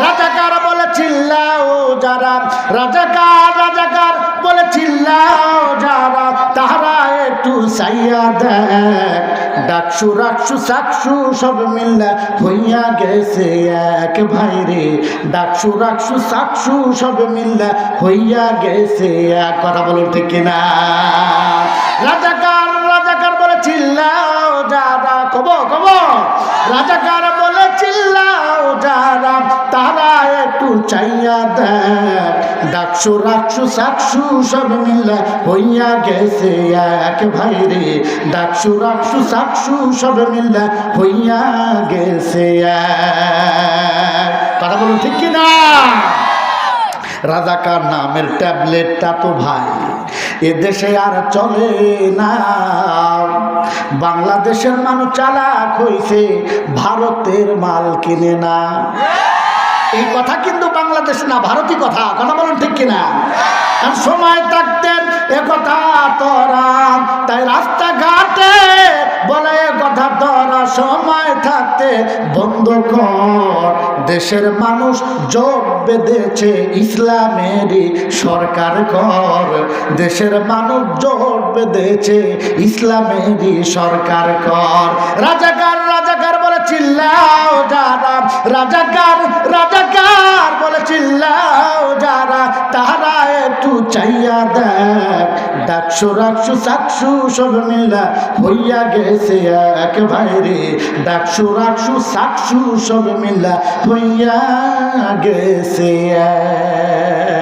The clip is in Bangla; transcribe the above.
রাজাকার বলে চিল্লাও যারা, রাজাকার রাজাকার বলে চিল্লাও যারা, তাহারা একটু চাইয়া দেখ, ডাকসু রাকসু চাকসু সব মিল্লা হইয়া গেছে এক ভাই রে, ডাকসু রাকসু চাকসু সব মিল্লা হইয়া গেছে এক। কথা বলুন ঠিক কিনা? রাজাকার রাজাকার বলে চিল্লাও যারা, কব কব, রাজাকার বলে চিল্লাও যারা, তারা একটু চাইয়া দেখ, ডাকসু রাকসু চাকসু সব মিল্লা হইয়া গেছে এক ভাই রে, ডাকসু রাকসু চাকসু সব মিল্লা হইয়া গেছে এক। কথা বলুন ঠিক কিনা? রাজাকার নামের ট্যাবলেটটা তো ভাই এদেশে আর চলে না, বাংলাদেশের মানুষ চালাক হইছে, ভারতের মাল কিনে না। এই কথা কিন্তু বাংলাদেশ না, ভারতীয় কথা। কথা বলুন ঠিক কিনা? আর সময় থাকতেন একথা তোরা, তাই রাস্তাঘাটে বলে কথা তোরা, সময় থাকতে বন্ধ কর। দেশের মানুষ যোগ বেঁধেছে ইসলামেরই সরকার কর, দেশের মানুষ যোগ বেঁধেছে ইসলামেরই সরকার কর। রাজাকার রাজাকার বলে চিল্লাও যারা, রাজাকার রাজাকার বলে চিল্লাও যারা, তারা একটু চাইয়া দেখ, ডাকসু রাকসু চাকসু সব মিল্লা হইয়া গেছে এক ভাই রে, ডাকসু রাকসু চাকসু সব মিল্লা হইয়া গেছে এক।